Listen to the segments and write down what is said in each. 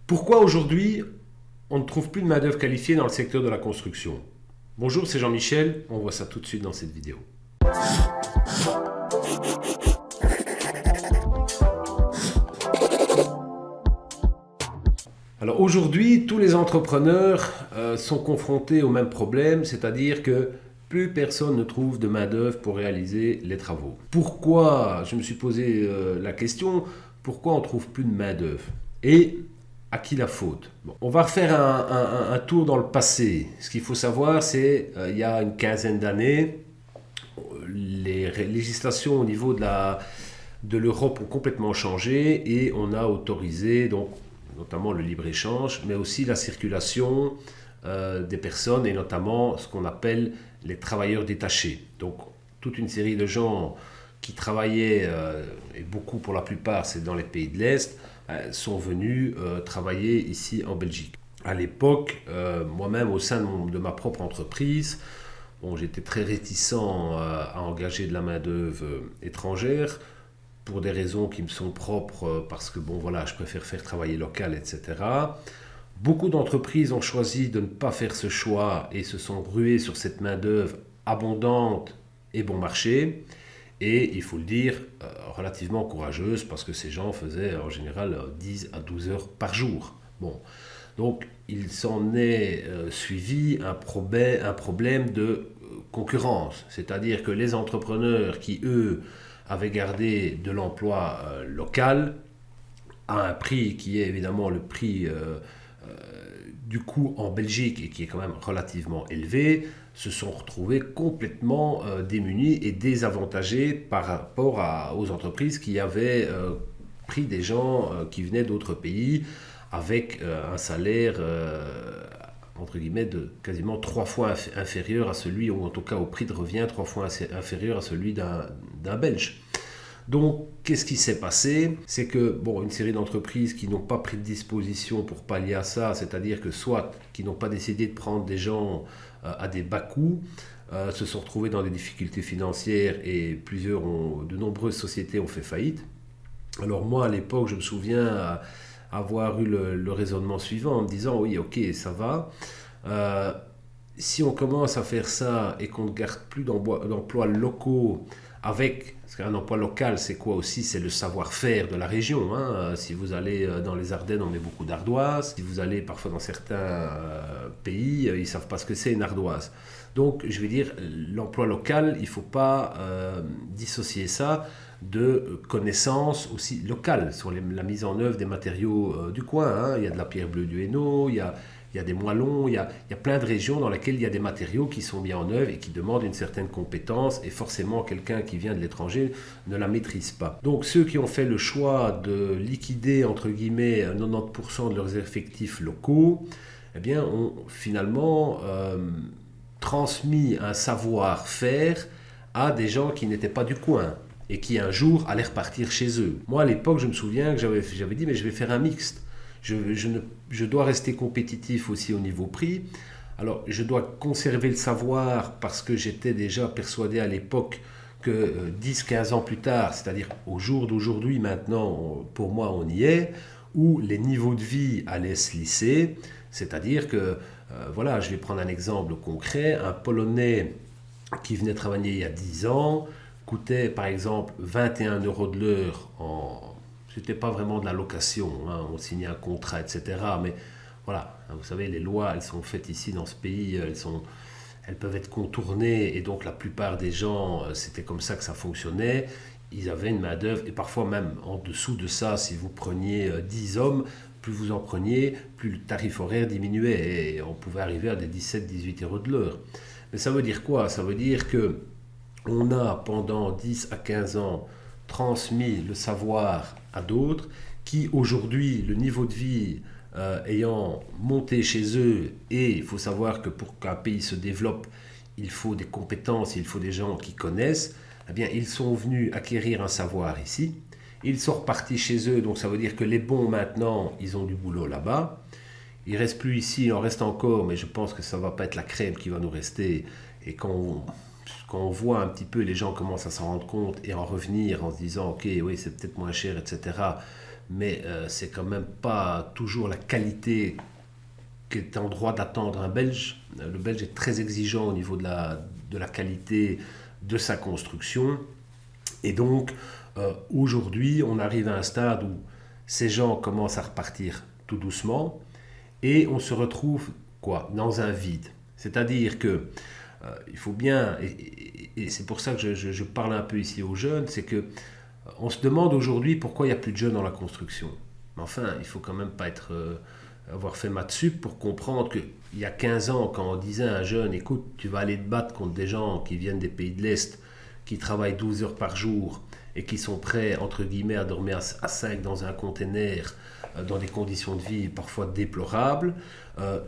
Pourquoi aujourd'hui on ne trouve plus de main-d'œuvre qualifiée dans le secteur de la construction? Bonjour, c'est Jean-Michel, on voit ça tout de suite dans cette vidéo. Alors aujourd'hui, tous les entrepreneurs sont confrontés au même problème, c'est-à-dire que plus personne ne trouve de main-d'œuvre pour réaliser les travaux. Pourquoi? Je me suis posé la question, pourquoi on ne trouve plus de main-d'œuvre? Et à qui la faute? On va refaire un tour dans le passé. Ce qu'il faut savoir, c'est il y a une quinzaine d'années, les législations au niveau de l'Europe ont complètement changé et on a autorisé donc notamment le libre-échange, mais aussi la circulation des personnes et notamment ce qu'on appelle les travailleurs détachés. Donc toute une série de gens qui travaillaient, et beaucoup pour la plupart c'est dans les pays de l'Est, sont venus travailler ici en Belgique. À l'époque, moi-même au sein de ma propre entreprise, j'étais très réticent à engager de la main-d'œuvre étrangère pour des raisons qui me sont propres, parce que je préfère faire travailler local, etc. Beaucoup d'entreprises ont choisi de ne pas faire ce choix et se sont ruées sur cette main-d'œuvre abondante et bon marché. Et il faut le dire, relativement courageuse, parce que ces gens faisaient en général 10 à 12 heures par jour. Donc il s'en est suivi un problème de concurrence. C'est-à-dire que les entrepreneurs qui, eux, avaient gardé de l'emploi local, à un prix qui est évidemment le prix du coût en Belgique et qui est quand même relativement élevé, se sont retrouvés complètement démunis et désavantagés par rapport aux entreprises qui avaient pris des gens qui venaient d'autres pays avec un salaire entre guillemets de quasiment 3 fois inférieur à celui, ou en tout cas au prix de revient 3 fois inférieur à celui d'un Belge. Donc, qu'est-ce qui s'est passé? C'est que, une série d'entreprises qui n'ont pas pris de disposition pour pallier à ça, c'est-à-dire que soit qui n'ont pas décidé de prendre des gens à des bas coûts, se sont retrouvés dans des difficultés financières et de nombreuses sociétés ont fait faillite. Alors moi, à l'époque, je me souviens avoir eu le raisonnement suivant en me disant, oui, ok, ça va. Si on commence à faire ça et qu'on ne garde plus d'emplois locaux parce qu'un emploi local, c'est quoi aussi? C'est le savoir-faire de la région. Si vous allez dans les Ardennes, on met beaucoup d'ardoises. Si vous allez parfois dans certains pays, ils ne savent pas ce que c'est une ardoise. Donc, je vais dire, l'emploi local, il ne faut pas dissocier ça de connaissances aussi locales sur la mise en œuvre des matériaux du coin. Il y a de la pierre bleue du Hainaut, il y a des moellons, il y a plein de régions dans lesquelles il y a des matériaux qui sont mis en œuvre et qui demandent une certaine compétence, et forcément quelqu'un qui vient de l'étranger ne la maîtrise pas. Donc ceux qui ont fait le choix de liquider entre guillemets 90% de leurs effectifs locaux, ont finalement transmis un savoir-faire à des gens qui n'étaient pas du coin et qui un jour allaient repartir chez eux. Moi à l'époque, je me souviens que j'avais dit, mais je vais faire un mixte. Je dois rester compétitif aussi au niveau prix. Alors, je dois conserver le savoir parce que j'étais déjà persuadé à l'époque que 10-15 ans plus tard, c'est-à-dire au jour d'aujourd'hui maintenant, pour moi on y est, où les niveaux de vie allaient se lisser. C'est-à-dire que, je vais prendre un exemple concret, un Polonais qui venait travailler il y a 10 ans coûtait par exemple 21 euros de l'heure C'était pas vraiment de la location, on signait un contrat, etc. Mais voilà, vous savez, les lois, elles sont faites ici dans ce pays, elles peuvent être contournées, et donc la plupart des gens, c'était comme ça que ça fonctionnait. Ils avaient une main-d'œuvre, et parfois même en dessous de ça, si vous preniez 10 hommes, plus vous en preniez, plus le tarif horaire diminuait, et on pouvait arriver à des 17-18 euros de l'heure. Mais ça veut dire quoi? Ça veut dire que on a pendant 10 à 15 ans transmis le savoir à d'autres qui aujourd'hui, le niveau de vie ayant monté chez eux, et il faut savoir que pour qu'un pays se développe, il faut des compétences, il faut des gens qui connaissent, ils sont venus acquérir un savoir ici, ils sont repartis chez eux, donc ça veut dire que les bons maintenant, ils ont du boulot là-bas. Il ne reste plus ici, il en reste encore, mais je pense que ça ne va pas être la crème qui va nous rester. Et quand on voit un petit peu, les gens commencent à s'en rendre compte et en revenir en se disant, ok, oui, c'est peut-être moins cher, etc. mais c'est quand même pas toujours la qualité qu'est en droit d'attendre un Belge. Le Belge est très exigeant au niveau de la qualité de sa construction. Et donc, aujourd'hui, on arrive à un stade où ces gens commencent à repartir tout doucement et on se retrouve quoi, dans un vide. C'est-à-dire que il faut bien, et c'est pour ça que je parle un peu ici aux jeunes, c'est que on se demande aujourd'hui pourquoi il n'y a plus de jeunes dans la construction. Mais enfin, il faut quand même pas avoir fait maths sup pour comprendre qu'il y a 15 ans, quand on disait à un jeune, écoute, tu vas aller te battre contre des gens qui viennent des pays de l'Est, qui travaillent 12 heures par jour et qui sont prêts, entre guillemets, à dormir à 5 dans un container, dans des conditions de vie parfois déplorables,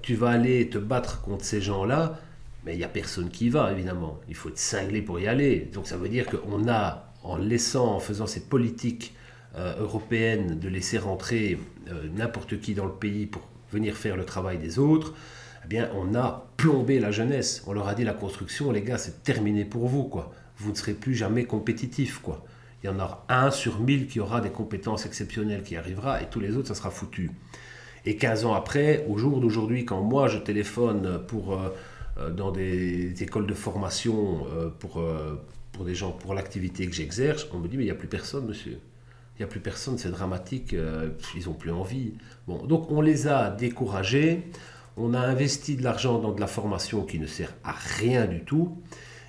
tu vas aller te battre contre ces gens-là, mais il n'y a personne qui y va, évidemment. Il faut être cinglé pour y aller. Donc ça veut dire qu'on a, en faisant cette politique européenne de laisser rentrer n'importe qui dans le pays pour venir faire le travail des autres, eh bien, on a plombé la jeunesse. On leur a dit la construction, les gars, c'est terminé pour vous, quoi. Vous ne serez plus jamais compétitifs, quoi. Il y en aura 1 sur 1000 qui aura des compétences exceptionnelles qui arrivera et tous les autres, ça sera foutu. Et 15 ans après, au jour d'aujourd'hui, quand moi je téléphone dans des écoles de formation pour des gens, pour l'activité que j'exerce, on me dit mais il n'y a plus personne, monsieur. Il n'y a plus personne, c'est dramatique, ils n'ont plus envie. Bon, donc on les a découragés, on a investi de l'argent dans de la formation qui ne sert à rien du tout.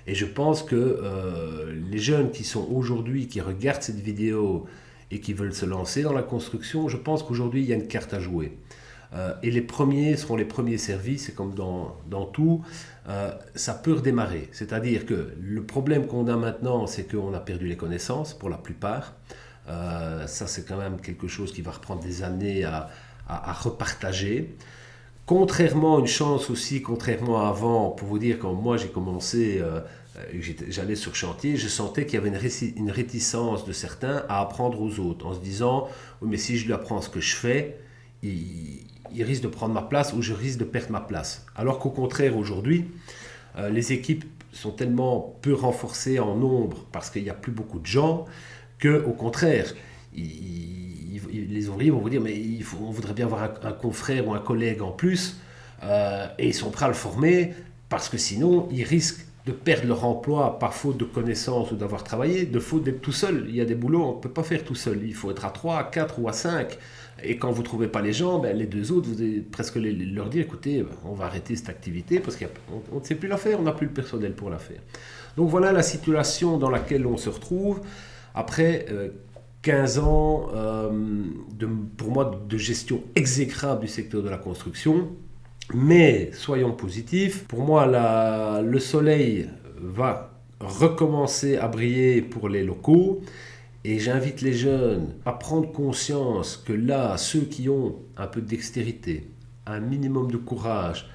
Et je pense que les jeunes qui sont aujourd'hui, qui regardent cette vidéo et qui veulent se lancer dans la construction, je pense qu'aujourd'hui il y a une carte à jouer. Et les premiers seront les premiers servis, c'est comme dans tout, ça peut redémarrer. C'est-à-dire que le problème qu'on a maintenant, c'est qu'on a perdu les connaissances pour la plupart. Ça c'est quand même quelque chose qui va reprendre des années à repartager. Contrairement, une chance aussi, contrairement à avant, pour vous dire, quand moi j'ai commencé, j'allais sur chantier, je sentais qu'il y avait une réticence de certains à apprendre aux autres, en se disant, oui mais si je lui apprends ce que je fais, il risque de prendre ma place ou je risque de perdre ma place. Alors qu'au contraire, aujourd'hui, les équipes sont tellement peu renforcées en nombre parce qu'il n'y a plus beaucoup de gens, qu'au contraire, les ouvriers vont vous dire mais on voudrait bien avoir un confrère ou un collègue en plus et ils sont prêts à le former parce que sinon ils risquent de perdre leur emploi par faute de connaissances ou d'avoir travaillé, de faute d'être tout seul. Il y a des boulots on ne peut pas faire tout seul, il faut être à 3, à 4 ou à 5 et quand vous ne trouvez pas les gens, ben, les deux autres, vous allez presque leur dire écoutez, on va arrêter cette activité parce qu'on ne sait plus la faire, on n'a plus le personnel pour la faire. Donc voilà la situation dans laquelle on se retrouve après 15 ans pour moi de gestion exécrable du secteur de la construction. Mais soyons positifs, pour moi le soleil va recommencer à briller pour les locaux et j'invite les jeunes à prendre conscience que là, ceux qui ont un peu de dextérité, un minimum de courage,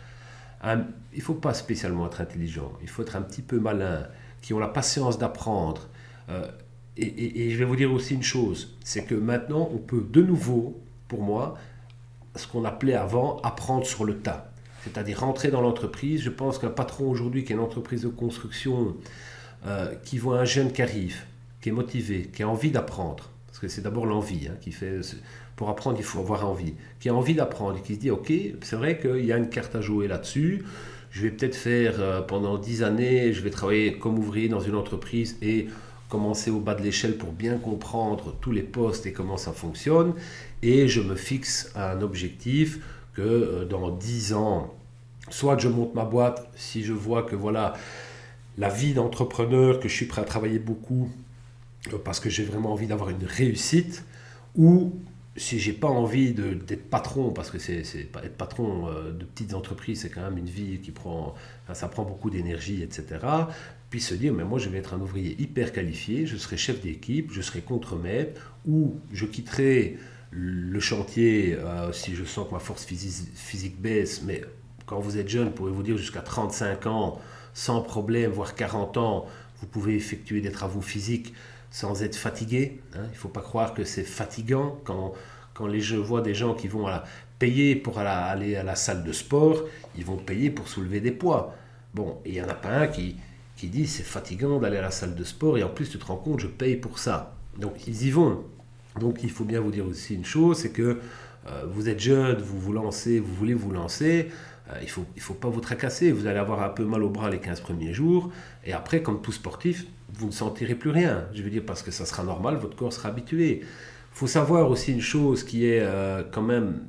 il ne faut pas spécialement être intelligent, il faut être un petit peu malin, qui ont la patience d'apprendre. Et je vais vous dire aussi une chose, c'est que maintenant on peut de nouveau, pour moi, ce qu'on appelait avant apprendre sur le tas. C'est-à-dire rentrer dans l'entreprise. Je pense qu'un patron aujourd'hui qui a une entreprise de construction, qui voit un jeune qui arrive, qui est motivé, qui a envie d'apprendre, parce que c'est d'abord l'envie qui fait... Pour apprendre, il faut avoir envie. Qui a envie d'apprendre et qui se dit, ok, c'est vrai qu'il y a une carte à jouer là-dessus, je vais peut-être faire pendant 10 années, je vais travailler comme ouvrier dans une entreprise et commencer au bas de l'échelle pour bien comprendre tous les postes et comment ça fonctionne. Et je me fixe un objectif que dans 10 ans, soit je monte ma boîte, si je vois que voilà la vie d'entrepreneur, que je suis prêt à travailler beaucoup parce que j'ai vraiment envie d'avoir une réussite, ou si j'ai pas envie d'être patron, parce que c'est pas être patron de petites entreprises, c'est quand même une vie qui prend, ça prend beaucoup d'énergie, etc. Puis se dire, mais moi je vais être un ouvrier hyper qualifié, je serai chef d'équipe, je serai contremaître, ou je quitterai le chantier si je sens que ma force physique baisse, mais quand vous êtes jeune, pouvez vous dire jusqu'à 35 ans, sans problème, voire 40 ans, vous pouvez effectuer des travaux physiques sans être fatigué. Il ne faut pas croire que c'est fatigant quand je vois des gens qui vont payer pour aller à la salle de sport, ils vont payer pour soulever des poids. Bon, et il n'y en a pas un qui dit c'est fatigant d'aller à la salle de sport et en plus tu te rends compte je paye pour ça. Donc ils y vont. Donc il faut bien vous dire aussi une chose, c'est que vous êtes jeune, vous vous lancez, vous voulez vous lancer, il faut pas vous tracasser, vous allez avoir un peu mal au bras les 15 premiers jours, et après, comme tout sportif, vous ne sentirez plus rien. Je veux dire, parce que ça sera normal, votre corps sera habitué. Il faut savoir aussi une chose qui est quand même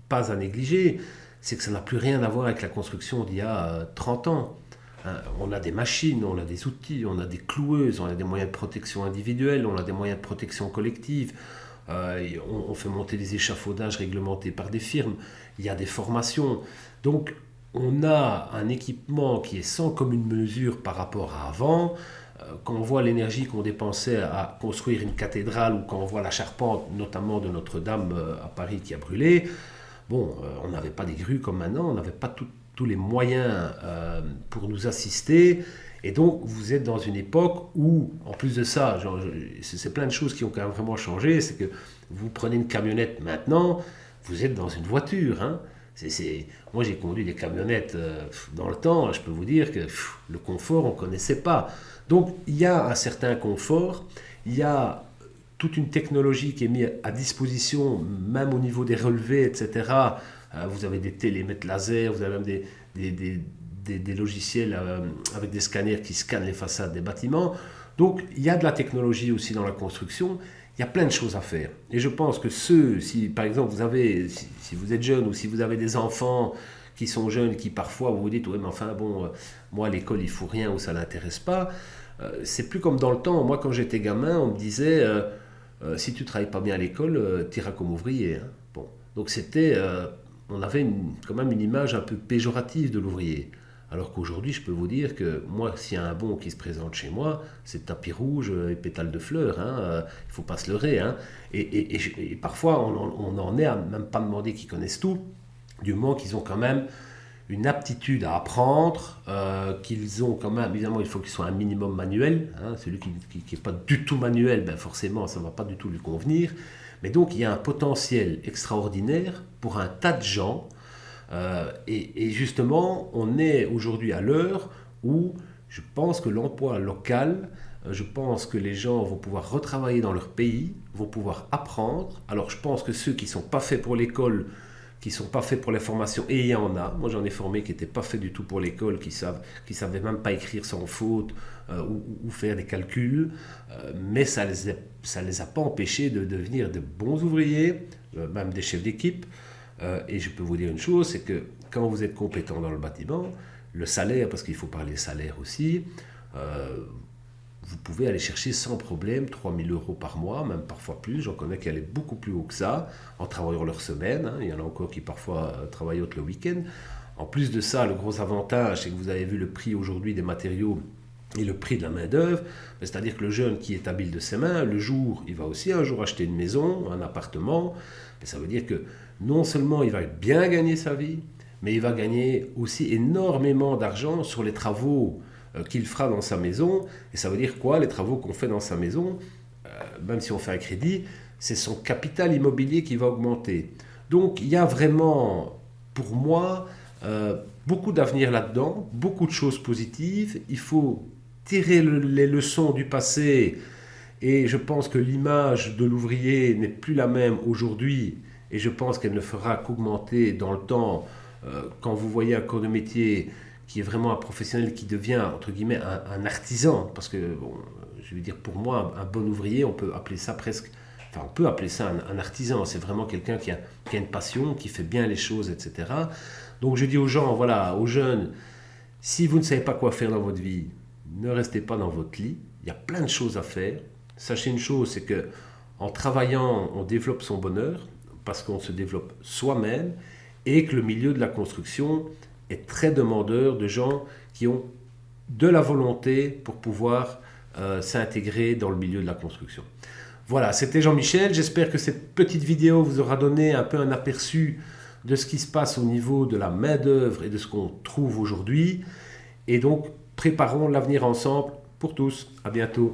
pas à négliger, c'est que ça n'a plus rien à voir avec la construction d'il y a 30 ans. Hein, on a des machines, on a des outils, on a des cloueuses, on a des moyens de protection individuelle, on a des moyens de protection collective. On fait monter des échafaudages réglementés par des firmes. Il y a des formations. Donc, on a un équipement qui est sans commune mesure par rapport à avant. Quand on voit l'énergie qu'on dépensait à construire une cathédrale ou quand on voit la charpente, notamment de Notre-Dame à Paris qui a brûlé, bon, on n'avait pas des grues comme maintenant, on n'avait pas tous les moyens pour nous assister. Et donc, vous êtes dans une époque où, en plus de ça, c'est plein de choses qui ont quand même vraiment changé. C'est que vous prenez une camionnette maintenant, vous êtes dans une voiture. Hein. Moi, j'ai conduit des camionnettes dans le temps. Je peux vous dire que le confort, on ne connaissait pas. Donc, il y a un certain confort. Il y a toute une technologie qui est mise à disposition, même au niveau des relevés, etc. Vous avez des télémètres laser, vous avez même des logiciels avec des scanners qui scannent les façades des bâtiments. Donc, il y a de la technologie aussi dans la construction. Il y a plein de choses à faire. Et je pense que si par exemple, si vous êtes jeune ou si vous avez des enfants qui sont jeunes, qui parfois vous vous dites, ouais, mais enfin, bon, moi, à l'école, il ne faut rien ou ça ne l'intéresse pas. C'est plus comme dans le temps. Moi, quand j'étais gamin, on me disait, si tu ne travailles pas bien à l'école, tu iras comme ouvrier. Hein. Bon. Donc, on avait quand même une image un peu péjorative de l'ouvrier. Alors qu'aujourd'hui, je peux vous dire que moi, s'il y a un bon qui se présente chez moi, c'est tapis rouge et pétales de fleurs. Hein. Il ne faut pas se leurrer. Hein. Et parfois, on n'en est à même pas demander qu'ils connaissent tout, du moment qu'ils ont quand même une aptitude à apprendre, qu'ils ont quand même, évidemment, il faut qu'ils soient un minimum manuel. Hein. Celui qui n'est pas du tout manuel, ben forcément, ça ne va pas du tout lui convenir. Mais donc, il y a un potentiel extraordinaire pour un tas de gens. Et justement, on est aujourd'hui à l'heure où je pense que l'emploi local, je pense que les gens vont pouvoir retravailler dans leur pays, vont pouvoir apprendre. Alors je pense que ceux qui ne sont pas faits pour l'école, qui ne sont pas faits pour les formations, et il y en a, moi j'en ai formé qui n'étaient pas faits du tout pour l'école, qui savaient même pas écrire sans faute ou faire des calculs, mais ça les a pas empêchés de devenir de bons ouvriers, même des chefs d'équipe. Et je peux vous dire une chose, c'est que quand vous êtes compétent dans le bâtiment, le salaire, parce qu'il faut parler salaire aussi, vous pouvez aller chercher sans problème 3 000 € par mois, même parfois plus. J'en connais qui allaient beaucoup plus haut que ça, en travaillant leur semaine. Hein. Il y en a encore qui parfois travaillent autre le week-end. En plus de ça, le gros avantage, c'est que vous avez vu le prix aujourd'hui des matériaux et le prix de la main-d'œuvre. C'est-à-dire que le jeune qui est habile de ses mains, le jour, il va aussi un jour acheter une maison, un appartement. Et ça veut dire que non seulement il va bien gagner sa vie, mais il va gagner aussi énormément d'argent sur les travaux qu'il fera dans sa maison. Et ça veut dire quoi, les travaux qu'on fait dans sa maison, même si on fait un crédit, c'est son capital immobilier qui va augmenter. Donc il y a vraiment, pour moi, beaucoup d'avenir là-dedans, beaucoup de choses positives. Il faut tirer les leçons du passé. Et je pense que l'image de l'ouvrier n'est plus la même aujourd'hui. Et je pense qu'elle ne fera qu'augmenter dans le temps. Quand vous voyez un corps de métier qui est vraiment un professionnel qui devient, entre guillemets, un artisan. Parce que, bon, je veux dire, pour moi, un bon ouvrier, on peut appeler ça presque... Enfin, on peut appeler ça un artisan. C'est vraiment quelqu'un qui a une passion, qui fait bien les choses, etc. Donc je dis aux gens, voilà, aux jeunes, si vous ne savez pas quoi faire dans votre vie, ne restez pas dans votre lit. Il y a plein de choses à faire. Sachez une chose, c'est que en travaillant, on développe son bonheur parce qu'on se développe soi-même et que le milieu de la construction est très demandeur de gens qui ont de la volonté pour pouvoir s'intégrer dans le milieu de la construction. Voilà, c'était Jean-Michel. J'espère que cette petite vidéo vous aura donné un peu un aperçu de ce qui se passe au niveau de la main-d'œuvre et de ce qu'on trouve aujourd'hui. Et donc, préparons l'avenir ensemble pour tous. À bientôt.